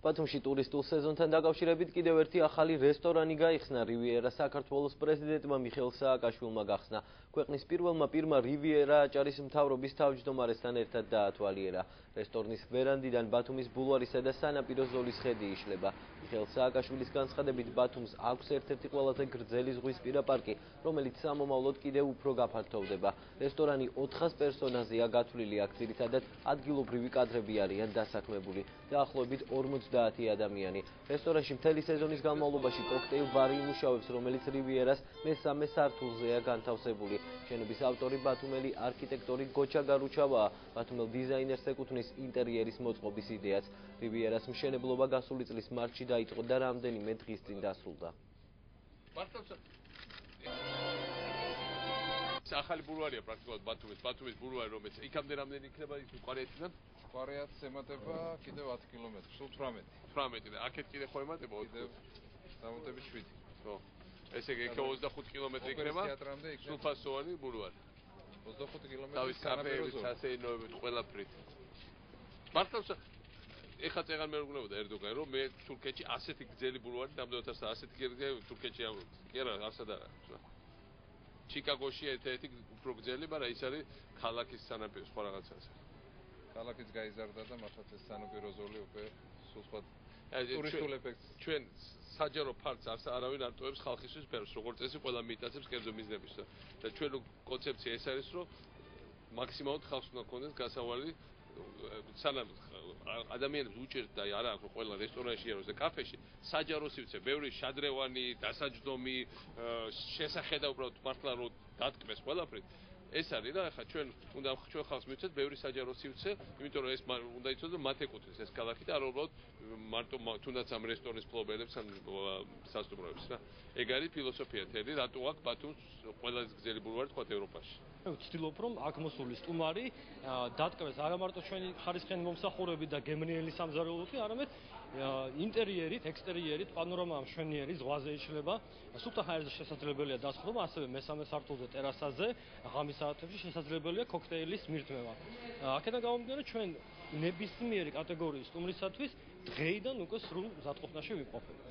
ბათუმში ტურისტულ სეზონთან დაკავშირებით კიდევ ერთი ახალი რესტორანი გაიხსნა. რივიერა საქართველოს პრეზიდენტმა მიხეილ სააკაშვილმა გახსნა. ქვეყნის პირველმა რივიერა აჭარის მთავრობის თავმჯდომარესთან ერთად დაათვალიერა. რესტორნის ვერანდიდან ბათუმის ბულვარისა და სანაპირო ზოლის ხედი იშლება. მიხეილ სააკაშვილის განცხადებით ბათუმს აქვს ერთ-ერთი ყველაზე გრძელი ზღვისპირა პარკი, რომელიც სამომავლოდ კიდევ უფრო გაფართოვდება. რესტორანი 400 პერსონაზეა გათვლილი, აქ ძირითადად ადგილობრივი კადრები არიან დასაქმებული. დაახლოებით 50 ადამიანი. რესტორანში მთელი სეზონის განმავლობაში კოქტეილ ბარი იმუშავებს, რომელიც რივიერას მესამე სართულზეა განთავსებული. შენობის ავტორი ბათუმელი არქიტექტორი გოჩა გარუჩავაა. ბათუმელ დიზაინერს ეკუთვნის ინტერიერის მოწყობის იდეაც. რივიერას მშენებლობა გასული წლის მარტში დაიწყო და რამდენიმე დღის წინ დასრულდა. ახალი ბულვარია პრაქტიკულად ბათუმის ბულვარი, რომელიც იქამდე რამდენი იქნება ის ყვარიათიდან? ყვარიათს ემატება კიდევ 10 კილომეტრი, სულ 18 და აქეთ კიდე ხო ემატება? კიდევ დამატებით 7. ხო. ესე იგი 25 კილომეტრი იქნება. სრულფასოვანი ბულვარი. 25 კილომეტრი. თავის კაფეებით, სასეირნოებით, ყველაფრით. მართლაც ეხლა წეგან მეუღლებოდა ერდოგანი, რომ მე თურქეთში ასეთი გრძელი ბულვარი ნამდვილად ასეთი გრძელი თურქეთში არ კი არა, არასად არა. ჩიკაგოში ერთ-ერთი უფრო გრძელი, მაგრამ ის არის ქალაქის სანაპირო სხვა რაღაცაა. ქალაქიც გაიზარდა და მართლაც ეს სანაპირო ზოლი უკვე სულ სხვა ტურისტულ ეფექტს. ჩვენ საჯარო ფარც არავინ არ ტოვებს ხალხისთვის ფერს, როგორც წესი ყველა მიიტაცებს კერძო მიზნების და ჩვენ კონცეფცია ეს არის, რომ მაქსიმალურად ხალხს უნდა ქონდეს გასავალი სანამ ადამიანებს უჭერთ და არა აქვს ყველა რესტორანში იაროს და კაფეში საჯარო სივრცე, ბევრი შადრევანი, დასაჯდომი, შესახედა უბრალოდ მართლა რომ დატკბეს ყველაფრით. ეს არის და ახლა ჩვენ ხალხს მივცეთ ბევრი საჯარო სივრცე, იმიტომ რომ ეს უნდა იცოდეთ რომ მათ ეკუთვნის ეს ქალაქი და არა უბრალოდ მარტო თუნდაც ამ რესტორნის ფლობელებს ან სასტუმროებს რა. ეგ არის ფილოსოფია თელი, რატო აქვს ბათუმს ყველაზე გრძელი ბულვარი თქვა ევროპაში. ვცდილობ რომ აქ მოსული სტუმარი დატკბეს არა მარტო ჩვენი ხარისხიანი მომსახურებით და გემრიელი სამზარეულოთი, არამედ ინტერიერით, ექსტერიერით, პანორამა მშვენიერი ზღვაზე იშლება. სუფთა ჰაერზე შესაძლებელია დასხდომა, ასევე მესამე სართულზე ტერასაზე, ღამის საათებში შესაძლებელია კოქტეილის მირთმევა. აქედან გამომდინარე ჩვენ ნებისმიერი კატეგორიის სტუმრისათვის დღეიდან უკვე სრულ მზადყოფნაში ვიმყოფებით.